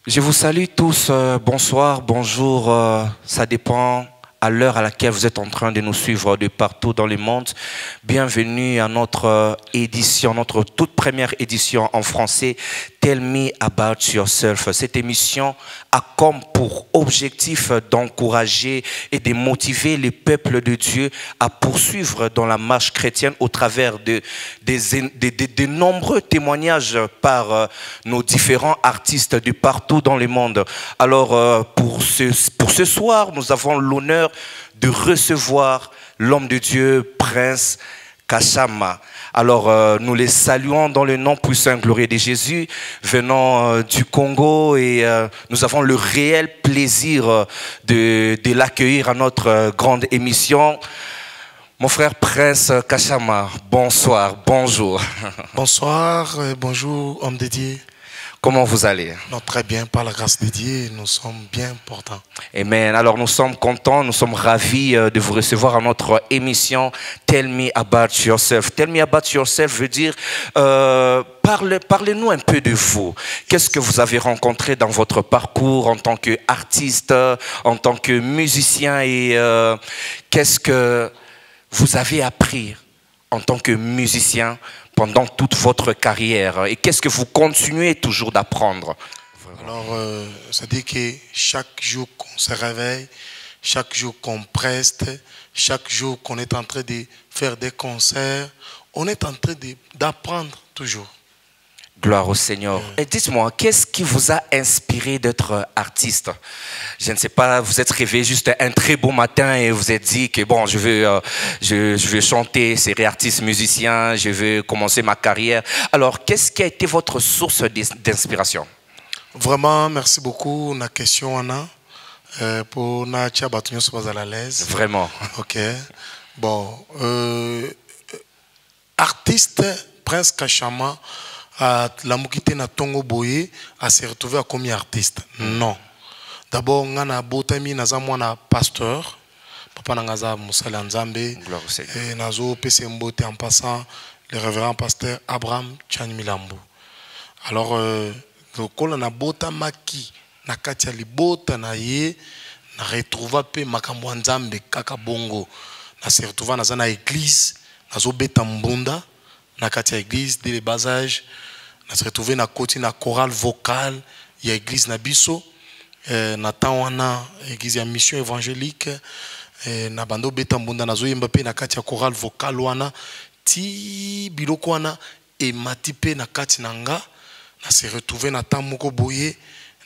Je vous salue tous, bonsoir, bonjour, ça dépend à l'heure à laquelle vous êtes en train de nous suivre de partout dans le monde. Bienvenue à notre édition, notre toute première édition en français, Tell Me About Yourself. Cette émission a comme pour objectif d'encourager et de motiver les peuples de Dieu à poursuivre dans la marche chrétienne au travers de nombreux témoignages par nos différents artistes de partout dans le monde. Alors, pour ce soir, nous avons l'honneur de recevoir l'homme de Dieu, Prince Kashama. Alors, nous les saluons dans le nom puissant et glorieux de Jésus, venant du Congo, et nous avons le réel plaisir de l'accueillir à notre grande émission. Mon frère Prince Kashama, bonsoir, bonjour. Bonsoir, bonjour, homme de Dieu. Comment vous allez? Non, très bien, par la grâce de Dieu, nous sommes bien portants. Amen. Alors nous sommes contents, nous sommes ravis de vous recevoir à notre émission Tell Me About Yourself. Tell Me About Yourself veut dire parlez-nous un peu de vous. Qu'est-ce que vous avez rencontré dans votre parcours en tant qu'artiste, en tant que musicien, et qu'est-ce que vous avez appris en tant que musicien pendant toute votre carrière, et qu'est-ce que vous continuez toujours d'apprendre? Alors, c'est-à-dire que chaque jour qu'on se réveille, chaque jour qu'on preste, chaque jour qu'on est en train de faire des concerts, on est en train d'apprendre toujours. Gloire au Seigneur. Et dites-moi, qu'est-ce qui vous a inspiré d'être artiste? Je ne sais pas, vous êtes réveillé juste un très beau matin et vous êtes dit que bon, je veux chanter, ser artiste musicien, je veux commencer ma carrière. Alors, qu'est-ce qui a été votre source d'inspiration? Vraiment, merci beaucoup. La question, Anna, pour Nacha Batunyo soit à l'aise. Vraiment. Ok. Bon, artiste, Prince Kashama, la Mukite na Tongo Boye a se retrouvé comme artiste. Non. D'abord, on a botami naza mwana pasteur. Papa nangaza Moussala Nzambe. Gloire au Seigneur. Et nazo PC Mbote en passant le révérend pasteur Abraham Chan Milambo. Alors, on a bota maki na katia libota na ye na retrouva pe makambo Nzambe kaka bongo. Na se retrouva naza na église, nazo beta mbunda na katia église dès le bas âge. On se retrouvé na côté na chorale vocale, il y a église na biso, na tawana église ya mission évangélique, na bando beta mbunda na zoyemba pe na kati ya chorale vocale wana ti biloko wana e matipe na kati nanga, na se retrouvé na tamoko boye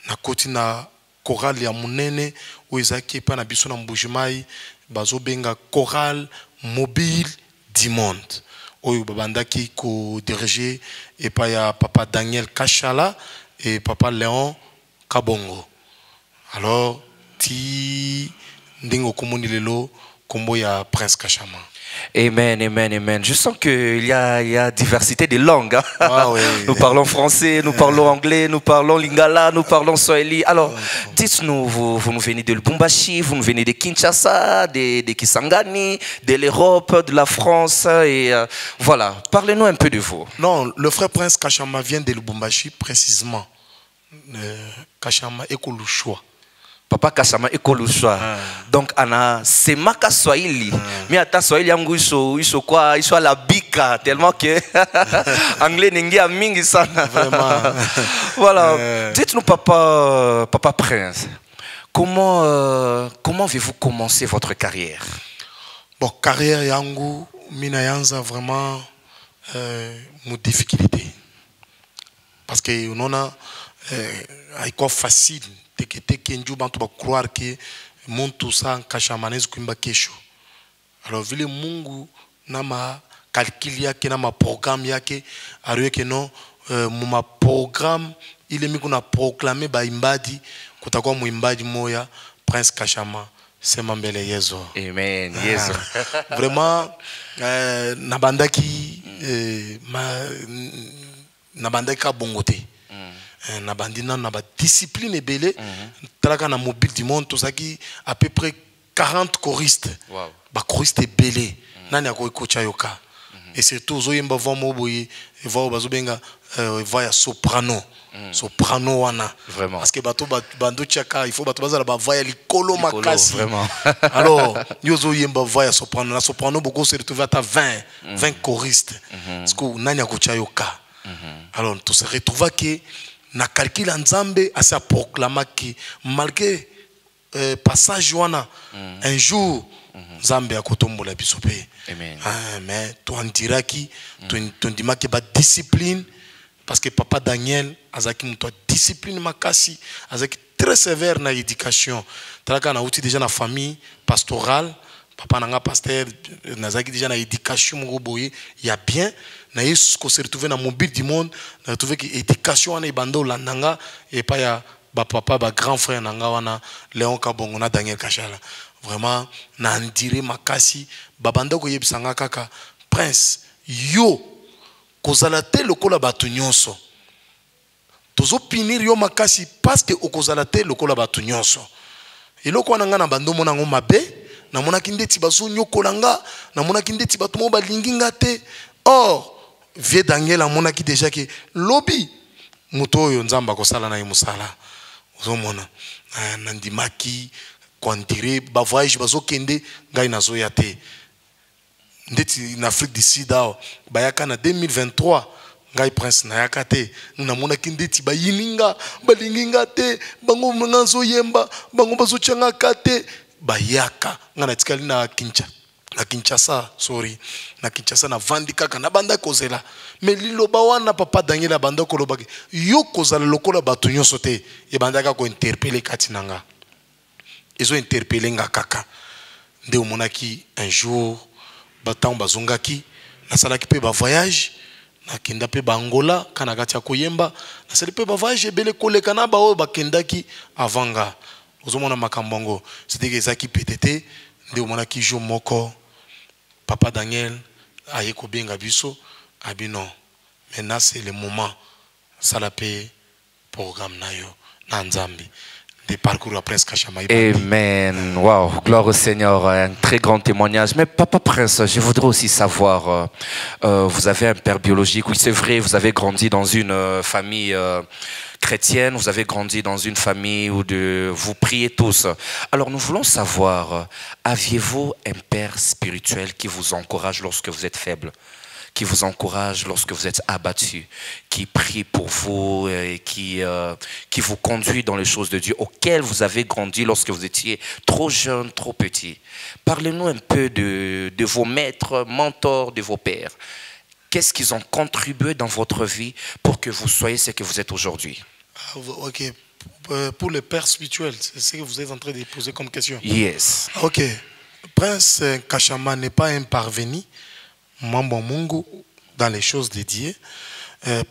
na côté na chorale ya munene oezaki pa na biso na mbujimai bazo benga chorale mobile du monde. Oyo babandaki ko diriger et pas ya papa Daniel Kachala et papa Léon Kabongo. Alors ti ndingo komoni lelo kombo ya Prince Kashama. Amen, amen, amen. Je sens qu'il y a diversité de langues. Hein? Ah, oui. Nous parlons français, nous parlons anglais, nous parlons lingala, nous parlons swahili. Alors, dites-nous, vous nous venez de Lubumbashi, vous nous venez de Kinshasa, de Kisangani, de l'Europe, de la France, et voilà. Parlez-nous un peu de vous. Non, le frère Prince Kashama vient de Lubumbashi précisément. Kashama Ekolushwa. Papa Kashama Ekolushwa. Donc ana semaka swahili. Mais ata swahili yangu iso kwa iso la bika tellement que anglais ningi a mingi sana. Vraiment. Voilà. Dites-nous papa Prince. Comment avez-vous commencé votre carrière? Bon, carrière yangu mina yanza vraiment mon difficulté. Parce que on a quoi facile. Teke bantu ba croire que muntu sa kashamanezi kuimba kesho. Alors vile Mungu na ma calcul yake na ma programme yake ariwe que non ma programme ile miku na proclamer ba imbadi kutakuwa muimbaji moya Prince Kashama sema mbele Yesu. Amen. Yesu. Vraiment nabandaki nabandaka bongote. Na bandina na ba discipline belé talaka na mobile du monde tout ça qui à peu près 40 choristes. Wow. Ba choristes belé nani ako kocha yoka. Et surtout zoyemba vamo boye va bazo benga voix ya soprano. Soprano wana. Vraiment. Parce que bato bando chaka il faut bato bazala ba voix ya likolo makasi. Vraiment. Alors nyozo yemba voix ya soprano. La soprano beaucoup se retrouve à 20 choristes. Parce que nani akuchayoka. Alors tout se retrouve que na calcul Nzambe a sa proclama que malgré passage wana un jour Nzambe akotombola biso pe. Amen. Mais tu en diras qui tu dis que ba discipline. Parce que papa Daniel azaki muto discipline makasi azaki très sévère na éducation talaka na outil déjà na famille pastorale papa nanga pasteur nazaki déjà na éducation mo boye ya bien na yesu ko se retrouver na mobile du monde na trouver que éducation na ibando landanga et pas ya ba papa ba grand frère nanga wana Léon Kabongo na Daniel Kachala vraiment na ndire makasi babanda ko yebisanga kaka prince yo kozala te lokola batu nyonso tozo pinir yo makasi parce que okozala te lokola batu nyonso eloko wana nga na bandomo nango mabe na monaki ndeti bazo nyokola nga na monaki ndeti batu mo balingi nga te or vie Daniel amonaki déjà que lobi moto oyo nzamba kosala na ye musala ozomona na ndimaki kwandire ba voyage bazo kende ngai nazo ya te ndeti na Afrique du Sud bayaka na 2023 ngai prince na yakate na mona kindeti bayininga balinginga te bango nganzo yemba bango bazo changa kate bayaka ngana tikali na Kinshasa sorry na Kinshasa na vandi kaka na banda kozela mais liloba wana papa Daniel banda ko lobaki yo kozala lokola batu nyonso te e banda ka ko interpeller kati nanga ezo interpeller nga kaka nde omonaki un jour batang bazongaki na salaki pe ba voyage na kenda pe ba Angola kana kati ya koyemba na sali pe ba voyage bele koleka na ba o bakendaki avanga ozomona makambongo c'était que ezaki petete nde omonaki jour moko papa Daniel aye ko benga biso abino maintenant c'est le moment sala pe programme na yo na Nzambi des parcours après Kachama. Amen. Wow, gloire au Seigneur. Un très grand témoignage. Mais Papa Prince, je voudrais aussi savoir, vous avez un père biologique. Oui, c'est vrai, vous avez grandi dans une famille chrétienne. Vous avez grandi dans une famille où vous priez tous. Alors nous voulons savoir, aviez-vous un père spirituel qui vous encourage lorsque vous êtes faible? Qui vous encourage lorsque vous êtes abattu, qui prie pour vous et qui vous conduit dans les choses de Dieu, auxquelles vous avez grandi lorsque vous étiez trop jeune, trop petit. Parlez-nous un peu de vos maîtres, mentors, de vos pères. Qu'est-ce qu'ils ont contribué dans votre vie pour que vous soyez ce que vous êtes aujourd'hui? Ok. Pour le père spirituel, c'est ce que vous êtes en train de poser comme question. Yes. Ok. Prince Kachama n'est pas un parvenu. Mambo Mungu dans les choses dédiées.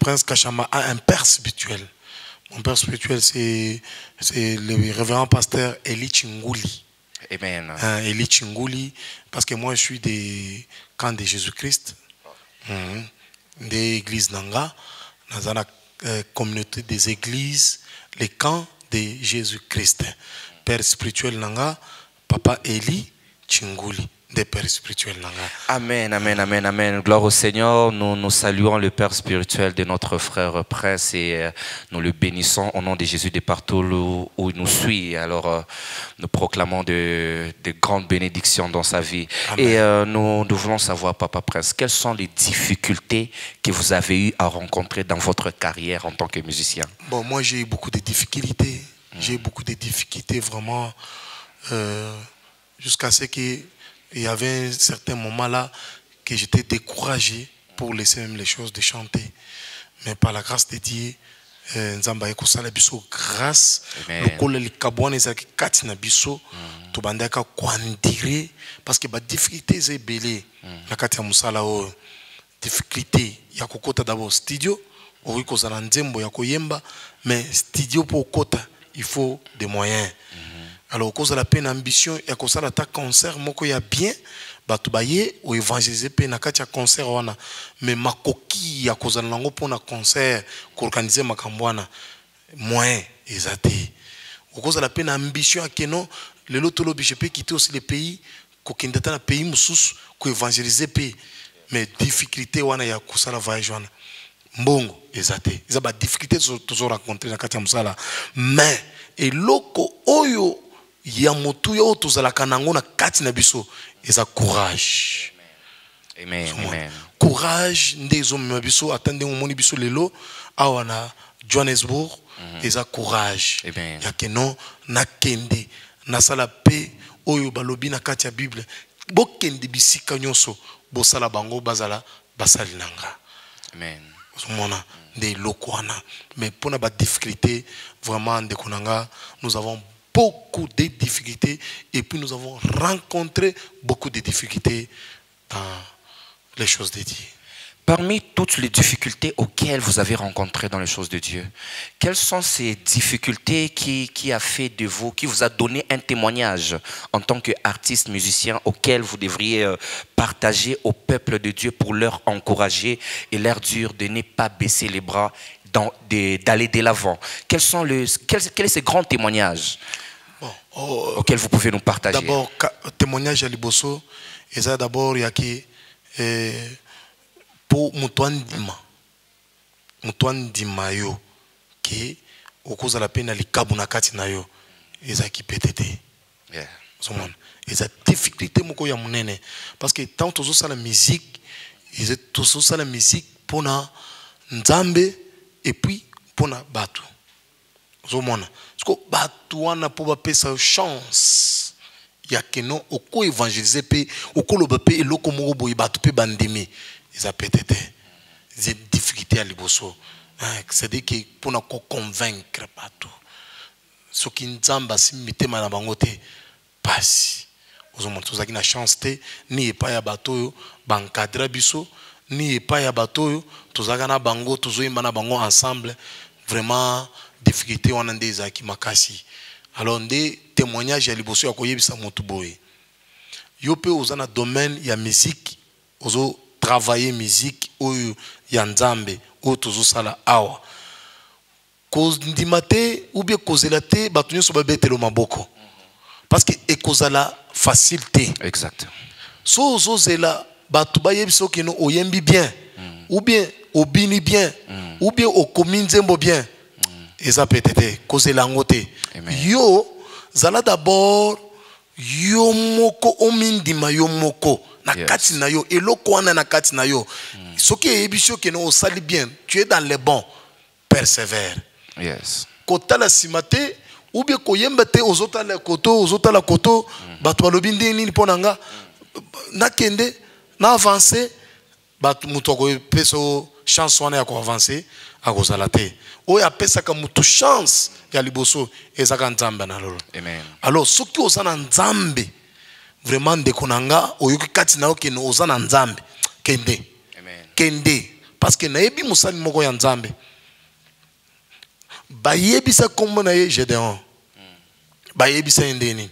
Prince Kachama a un père spirituel. Mon père spirituel, c'est le révérend pasteur Eli Chinguli. Amen. Eli Chinguli, parce que moi je suis des camps de Jésus-Christ, des églises Nanga, dans la communauté des églises, les camps de Jésus-Christ. Père spirituel Nanga, Papa Eli Chinguli. Des pères spirituels. Amen, amen, amen, amen. Gloire au Seigneur. Nous saluons le Père spirituel de notre frère Prince et nous le bénissons au nom de Jésus de partout où il nous suit. Alors, nous proclamons de grandes bénédictions dans sa vie. Amen. Et nous voulons savoir, Papa Prince, quelles sont les difficultés que vous avez eu à rencontrer dans votre carrière en tant que musicien? Bon, moi, j'ai eu beaucoup de difficultés. J'ai eu beaucoup de difficultés vraiment jusqu'à ce que il y avait un certain moment là que j'étais découragé pour laisser même les choses de chanter. Mais par la grâce de Dieu, Nzamba ekosala biso grâce lokola likabwana ezaki kati na biso tobandaka kwandire parce que ba difficulté ezebele na kati ya musala o difficulté ya kokota d'abord studio oyi kozala nzembo ya koyemba mais studio pour kota il faut des moyens. Alors, cause de la peine ambition, et à cause de la concert, moko ya bien, batu baye ou évangéliser pe na kati ya concert wana, mais ma coquille à cause de lango pour na concert, qu'organiser ma kambwana, moyen ezate. Au cause de la peine ambition à keno, le lotolo je peux quitter aussi le pays, qu'okindata na pays musus, qu'évangéliser pe, mais difficulté wana ya kusala voyage wana. mbongo ezate eza ba difficulté toujours rencontrer na kati ya musala mais eloko oyo ya motu yo tozalaka nango na kati na biso eza courage. Amen. Amen. Courage nde ezomema biso atande omoni biso lelo awa na Johannesburg eza courage ya keno nakende nasala pe oyo balobi na kati ya Bible bokende bisika nyonso bosala bango bazala basali nanga. Amen. Mona nde eloko wana mais pona ba difficulté vraiment nde konanga nous avons beaucoup de difficultés et puis nous avons rencontré beaucoup de difficultés dans les choses de Dieu. Parmi toutes les difficultés auxquelles vous avez rencontré dans les choses de Dieu, quelles sont ces difficultés qui a fait de vous, qui vous a donné un témoignage en tant qu'artiste musicien auquel vous devriez partager au peuple de Dieu pour leur encourager et leur dire de ne pas baisser les bras, d'aller de l'avant? Quels est ces grands témoignages auxquels vous pouvez nous partager? D'abord, témoignage à Liboso, et ça d'abord, il y a qui pour Moutouan Dima yo, qui au cause de la peine, les kabunakati na yo, ils a qui pété. Ils a difficulté moko ya munene parce que tant tous ça la musique, ils ont tous ça la musique pour na nzambe et puis pour na batu. Zomona. Parce que batu wana pour ba pesa chance. Ya keno oko évangéliser pe oko loba pe eloko moko boy batu pe bandemi. Ils ont pété. Ils ont difficulté à liboso. C'est-à-dire que pour nous convaincre pas tout. Ce qui nous a si mité na bango te passe. Vous avez tous la chance te ni pas ya bateau bankadra biso ni pas ya bateau tous na bango tous na bango ensemble vraiment difficulté on a des aki makasi. Alors des témoignages ya liboso ya koyebisa motu boye. Yo pe ozana domaine ya musique ozo travailler musique ou yanzambe ou toujours sala awa cause ndimate ou bien cause la te batunyo so babetelo maboko parce que e cause la facilité exact so zela batu bayebiso kino oyembi bien ou bien obini bien ou bien okominzembo bien eza petete cause la ngote yo zala d'abord yo moko omindima yo moko na kati na yo eloko wana na kati na yo soki ebisho ke no osali bien tu es dans les bons persévère yes kotala simate ou bien koyemba te ozotala koto bato balobi ndeni ponanga na kende na avancer bato muto ko peso chance wana ya ko avancer akozala te oya pesa ka mutu chance ya liboso ezaka nzambe na lolo. Amen. Alors soki ozana nzambe vraiment de konanga oyoki kati na oke no ozana nzambe kende. Amen. Kende parce que nayebi musali moko ya nzambe bayebisa kombo na ye Gédéon bayebisa ndeni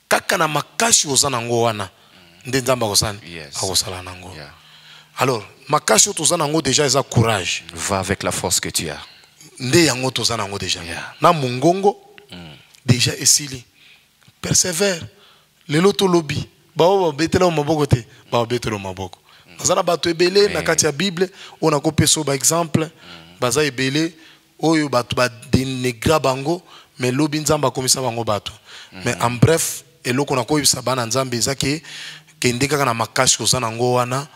kaka na makashi ozana ngo wana nde nzamba kosana akosala nango. Alors makashi tozana ngo déjà eza courage, va avec la force que tu as nde yango tozana ngo déjà na mungongo déjà esili persévère lelo to lobby bao betela maboko te bao betela maboko azana bato ebele na kati ya Bible on a kopé so ba exemple baza ebele oyo bato ba dénigra bango mais lobi nzamba komisa bango bato mais en bref eloko na koyisa bana nzambe ezake kende kaka na makashi ozana ngo wana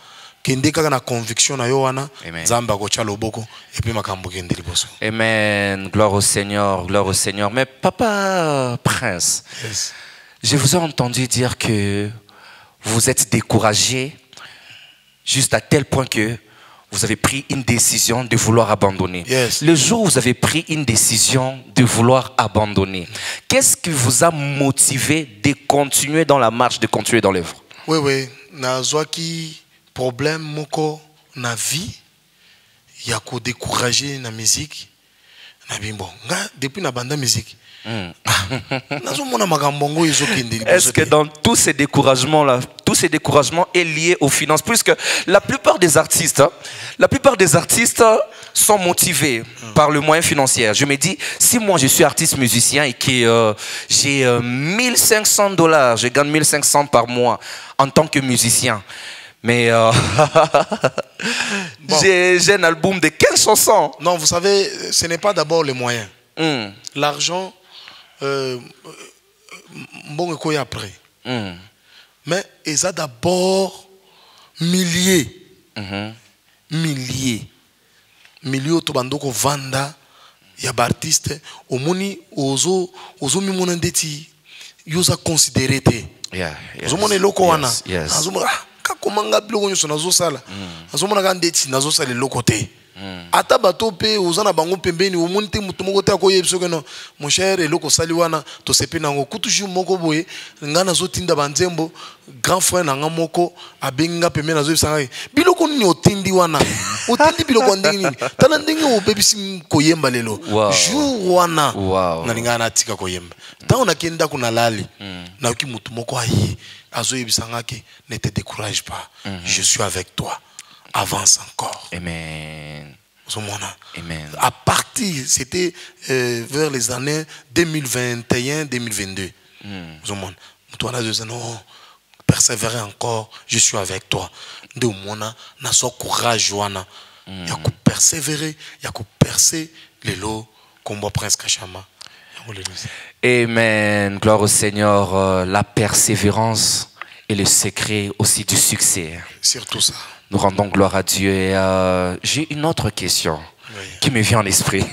kende kaka na conviction na yo wana nzamba ko tshalo boko et puis makambo kende liboso. Amen. Gloire au Seigneur, gloire au Seigneur. Mais papa Prince, je vous ai entendu dire que vous êtes découragé juste à tel point que vous avez pris une décision de vouloir abandonner. Le jour où vous avez pris une décision de vouloir abandonner, qu'est-ce qui vous a motivé de continuer dans la marche, de continuer dans l'œuvre? Oui, nazwaki problème moko na vie ya ko décourager na musique na bimbo nga depuis na banda musique. Est-ce que dans tous ces découragements-là, tous ces découragements est lié aux finances? Puisque la plupart des artistes sont motivés par le moyen financier. Je me dis, si moi je suis artiste musicien et que j'ai $1500, je gagne 1500 par mois en tant que musicien. Mais Bon. J'ai un album de 15 chansons. Non, vous savez, ce n'est pas d'abord les moyens. L'argent, bon, quoi après. Mais il y a d'abord milliers. Milliers. Milliers de bandoko vanda. Il y a des artistes. Au moni, ozo mimonandeti. Yosa considéré. Zomone loko wana. Azomona kakomanga biloko nyoso nazo sala. Azomona kandeti nazo sala loko te. Ata bato pe ozana bango pembeni omoni te mutu moko te akoyebisa ke no mon cher eloko sali wana to sepe nango kutuju moko boye nga nazo tinda banzembo grand frère nanga moko abenga pembeni nazo yebisa biloko nini otindi wana otindi biloko ndenge nini tala ndenge obebisi koyemba lelo jour wana nalinga na tika koyemba tant on a kenda kuna lali na ki mutu moko ayi azo yebisa ngaki ne te décourage pas je suis avec toi. Avance encore. Amen. Amen. À partir, c'était vers les années 2021-2022. Toi, non, persévérer encore, je suis avec toi. De mona, na so courage, Joana. Il y a que persévérer, il y a que percer les lots, combat Prince Kachama. Amen. Gloire au Seigneur. La persévérance est le secret aussi du succès. Surtout ça. Nous rendons gloire à Dieu. Et j'ai une autre question qui me vient en esprit.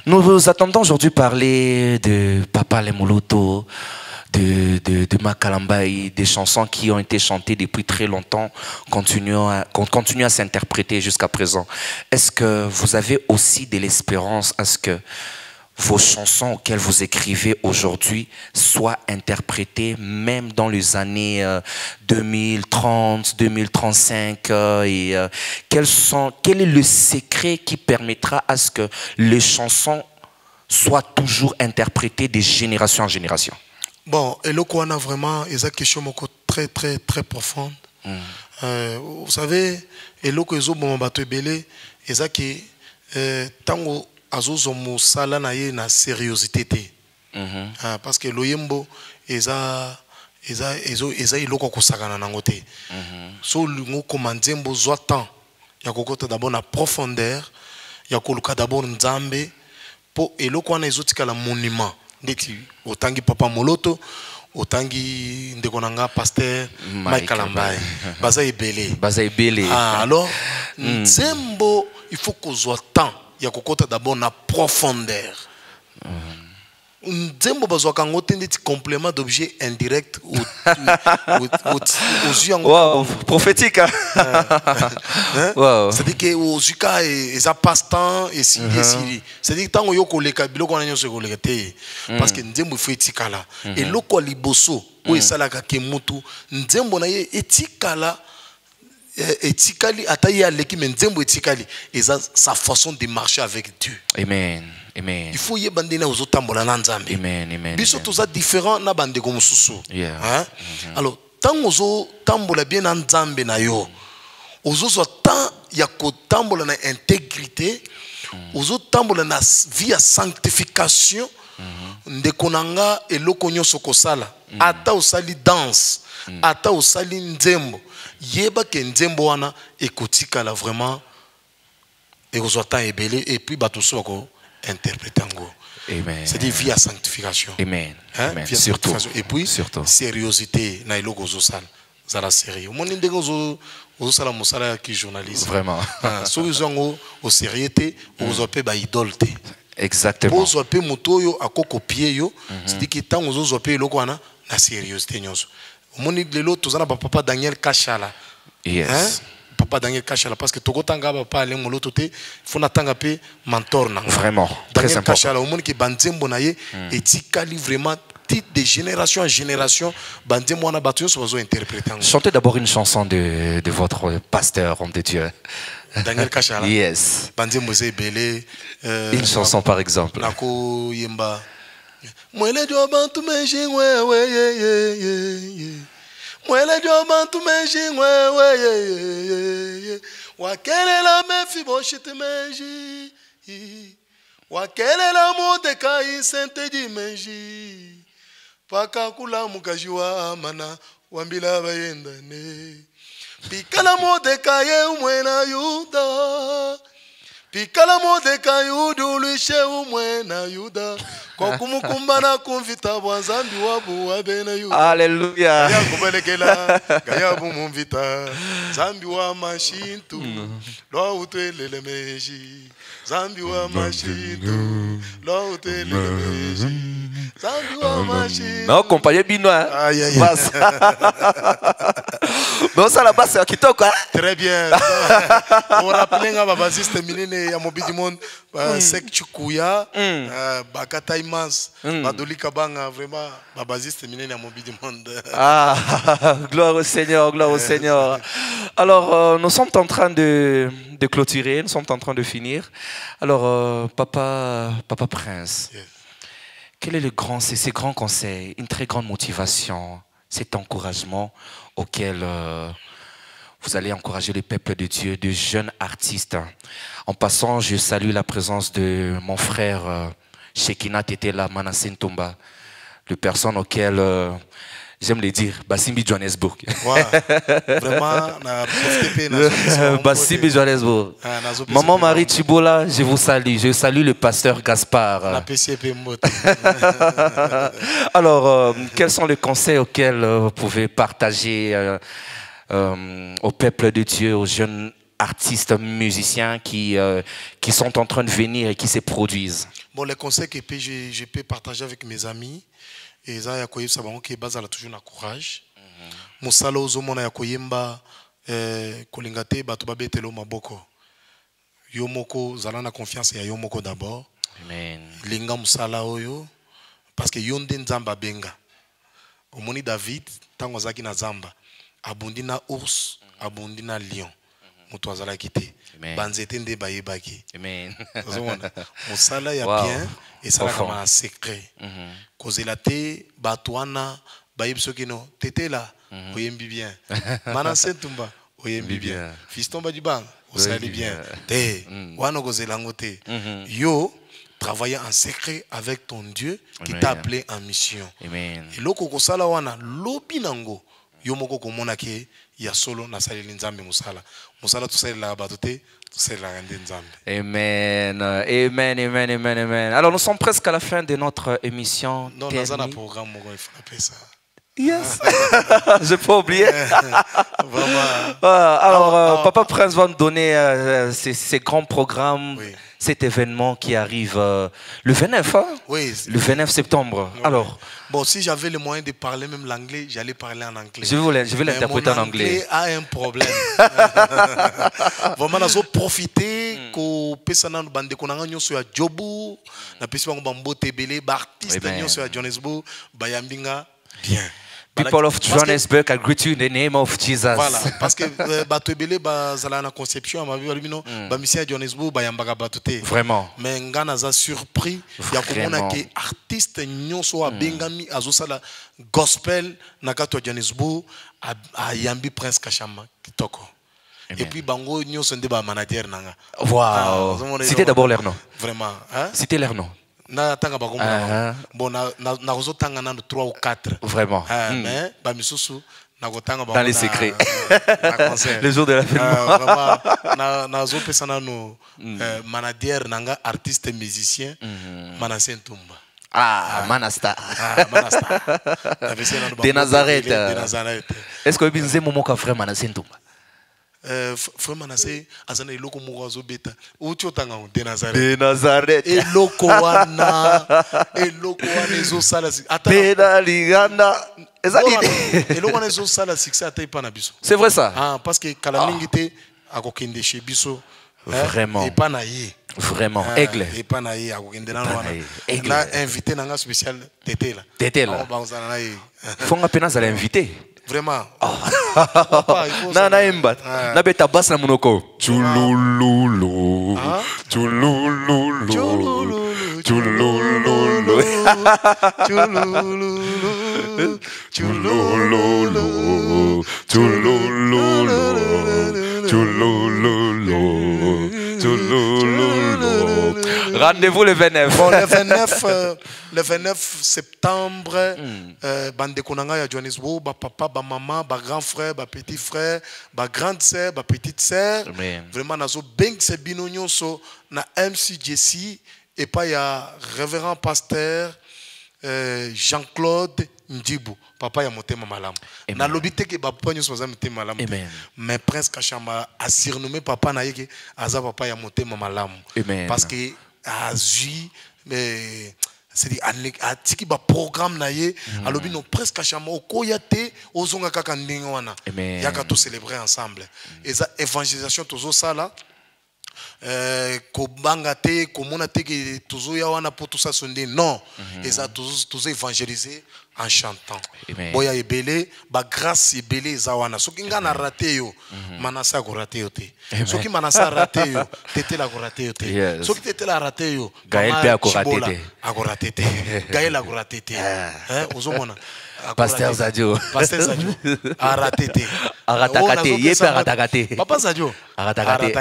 Nous attendons aujourd'hui parler de Papa Lemoloto, de Makalambaï, des chansons qui ont été chantées depuis très longtemps, continuent à s'interpréter jusqu'à présent. Est-ce que vous avez aussi de l'espérance à ce que vos chansons auxquelles vous écrivez aujourd'hui soient interprétées même dans les années 2030, 2035 quel est le secret qui permettra à ce que les chansons soient toujours interprétées de génération en génération? Bon, et là, on a vraiment une question très très très profonde. Vous savez, et là, ils ont bon bateau belé, et ça qui tango azozo musala na ye na sérieuxité te. Parce que loyembo eza iloko kosakana nango te. So lungo komanzembo zwa temps ya kokota d'abord na profondeur ya koluka d'abord nzambe po eloko wana ezotika la monument ndeti otangi Papa Moloto otangi ndeko nanga pasteur Mike Kalambai baza ebele. Alors nzembo il faut kozwa temps il y a kokota d'abord na profondeur. Nzembo bazwa kango te ndeti complément d'objet indirect wow, prophétique. Wow. C'est-à-dire que aux Zuka et ça passe-temps et si c'est-à-dire que tant que yoko leka biloko na nyonso ko leka te parce que nzembo faut etikala et loko liboso o esalaka ke mutu nzembo na ye etikala etikali ataye aleki mais nzembo etikali et sa façon de marcher avec Dieu. Amen. Amen. Il faut y bandena aux otambola na nzambe. Amen. Amen. Biso tout ça différent na bande ko mususu. Yeah. Alors tant ozo tambola bien na nzambe na yo ozo tant ya ko tambola na intégrité ozo tambola na vie à sanctification ndeko nanga eloko nyonso kosala ata osali danse ata osali nzembo yeba ke nzembo wana ekotikala vraiment ekozwa temps ebele et puis bato so bako interpréter ngo. Amen. C'est des vies à sanctification. Amen. Amen. Surtout. Et puis surtout sérieuxité na eloko zosala za la série au monde ndenge ozo sala mosala ki journaliste vraiment so uzango au sérieuté ozo pe ba idole te. Exactement. Ozo pe moto yo akokopier yo c'est que tant ozo pe eloko wana na sérieuxté nyonso au monde lelo tozana ba Papa Daniel Kashala. Yes. Papa Daniel Kashala parce que Togo Tanga va pas aller moloto te faut natanga pe mentor na vraiment très Daniel important. Kashala au monde qui banzembo na ye etikali vraiment de génération en génération banzembo na batu so bazo interpréter. Chantez d'abord une chanson de votre pasteur homme de Dieu. Daniel Kashala. Yes. Banzembo ze belé une chanson par exemple. Nako yemba Mwele jo bantu menji we Mwele jo bantu menji we Wakelela mefi boshite menji Wakelela Mordekai sente di menji Paka kula mukaji wa amana wambila bayendane Pikala Mordekaye umwena Yuda. Pikala Mordekaye udulishe umwena Yuda. Kwa kumukumbana kumvita bwanzambi wabu wabena Yuda. Alléluia. Gaya kubelekela, gaya bumumvita. Zambi wa mashintu, lo utwelele meji. Zambi wa mashintu, lo utwelele meji. Zambi wa mashintu. Non, compagnie binois. Aïe, aïe. Basse. Mais ça la basse c'est kitoko. Très bien. On rappelle nga babasiste minene ya mobidi monde sek chukuya bakata immense badolika banga vraiment babasiste minene ya mobidi monde. Ah, gloire au Seigneur, gloire au Seigneur. Alors nous sommes en train de clôturer, nous sommes en train de finir. Alors papa Prince. Yes. Quel est ces grands conseils, une très grande motivation, cet encouragement auquel vous allez encourager le peuple de Dieu, de jeunes artistes. En passant, je salue la présence de mon frère Shekina Tetela Manassé Ntomba, de personnes auxquelles j'aime les dire, Bassimbi Johannesburg. Ouais, vraiment, Bassimbi Johannesburg. Maman Marie Chibola, je vous salue. Je salue le pasteur Gaspard. Alors, quels sont les conseils auxquels vous pouvez partager au peuple de Dieu, aux jeunes artistes, musiciens qui sont en train de venir et qui se produisent? Bon, les conseils que je peux partager avec mes amis, et ça, il y a toujours un courage. Musala ozomona ya koyemba kolingate bato babetelo maboko. Yomoko zala na confiance ya yomoko d'abord. Amen. Linga musala oyo parce que yonde nzamba benga. Omoni David tango azaki na zamba abundi na ours, abundi na lion. Muto azala kité. Banzete nde bayebaki. Amen. Ozomona musala ya bien et ça comme un secret. Kozela te batwana bayebsokino tetela oyembi bien. Manassé Ntomba oyembi bien. Fiston Badibang osali bien. Te wana kozela ngote. Yo travailler en secret avec ton Dieu qui t'a appelé en mission. Amen. Et loko kosala wana lobi nango yo moko komona ke ya solo na saleli nzambe musala. Musala to salela bato te. Amen, amen, amen, amen, amen. Alors nous sommes presque à la fin de notre émission. Non, dans un programme, il faut appeler ça. Yes. Je peux oublier. Alors, Papa Prince va nous donner ces grands programmes, oui. Cet événement qui arrive le 29, hein? Oui, le 29 septembre. Oui. Alors, bon, si j'avais le moyen de parler même l'anglais, j'allais parler en anglais. Je vais l'interpréter en anglais. A un problème. Vraiment, nous avons profité que personne n'a bandé qu'on a gagné sur Jobu, na personne n'a bamboté belé, artiste gagné sur Johannesburg, bayambinga bien. People of Johannesburg, I greet you in the name of Jesus. Voilà, parce que bato belé bazala na conception ma vie bino ba mission Johannesburg bayambaka bato te. Vraiment. Mais ngana za surpris ya komona ke artiste nyonso a bengami azosala gospel na kato Johannesburg a yambi Prince Kashama kitoko. Et puis bango nyonso nde ba manager nanga. Wow. Citez d'abord leur nom. Vraiment, hein? Citez leur nom. Na tanga ba komona. Bon na rozo tanga na 3 ou 4. Vraiment. Mais ba misusu na gotanga ba dans les secrets. Le jour de l'événement. Vraiment na zo pesa na no manager nanga artiste musicien Manassé Ntomba. Ah, Manasta. Manasta. De Nazareth. Est-ce que vous avez un moment frère Manassé Ntomba? Frère Manassé azana eloko moko azobeta uti otanga de Nazareth. De Nazareth. Eloko wana ezosala ata liganda eloko wana ezosala succès ata epa na biso. C'est vrai ça? Ah, parce que kala mingi te akokende chez biso. Vraiment. Epa na ye. Vraiment. Aigle. Epa na ye akokende na wana. Na invité nanga spécial Tetela. Tetela. Fonga pena za l'invité. Vraiment. Na imba. Na beta basse na monoko. Chulululu. Chulululu. Chulululu. Chulululu. Chulululu. Chulululu. Chulululu. Chulululu. Rendez-vous le 29. Bon, le 29 septembre, bande konanga ya Johannesburg, ba papa, ba maman, ba grand frère, ba petit frère, ba grande sœur, ba petite sœur. Vraiment nazo beng se binonyo so na MCJC et pas ya révérend pasteur Jean-Claude Ndjibu, papa ya motema malamu. Na lobite ke ba papa nyoso za motema malamu. Mais Prince Kachamba a surnommé papa na yeke aza papa ya motema malamu. Parce que azui mais c'est à tiki ba programme na ye alobi no Prince Kachamba okoya te ozonga kaka ndenge wana. Yaka to célébrer ensemble. Et ça évangélisation tozo sala kobanga te komona te ke tozo ya wana po tout ça sonde non et ça tozo évangéliser en chantant boya ebele ba grâce ebele za wana soki nga na raté yo manasa ko raté yo te soki manasa raté yo tete la ko raté yo te soki tete la raté yo Gaël pe ko raté te Gaël a ko raté te ozomona Pasteur Zadio a raté te aratakate yepe aratakate papa Zadio aratakate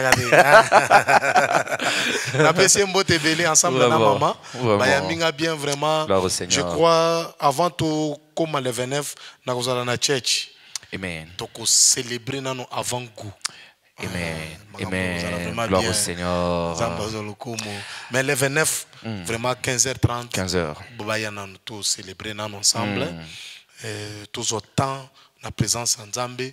na pesi mbote belé ensemble na maman bayaminga bien vraiment je crois avant tout comme le 29 na kozala na church toko célébrer nano avant goût gloire au Seigneur. Mais le 29 vraiment 15h30 baya nano to célébrer nano ensemble tous autant na présence nzambe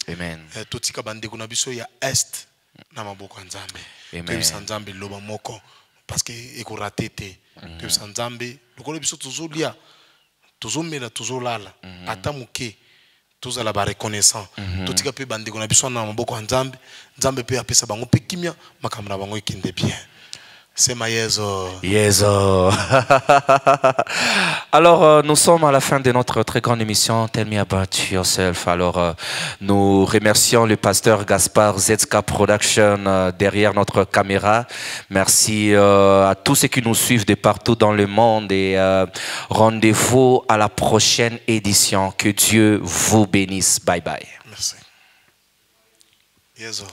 tout tika bande kuna biso ya est na maboko nzambe to nzambe loba moko parce que ekoraté te to nzambe lokolo biso tozolia tozomela tozolala ata muke tozala ba reconnaissant tout tika pe bande kuna biso na maboko nzambe nzambe pe apesa bango pe kimia makambo na bango ekende bien. C'est ma yezo. Alors, nous sommes à la fin de notre très grande émission Tell Me About Yourself. Alors, nous remercions le pasteur Gaspard ZK Production derrière notre caméra. Merci à tous ceux qui nous suivent de partout dans le monde et rendez-vous à la prochaine édition. Que Dieu vous bénisse. Bye bye. Merci. Yezo.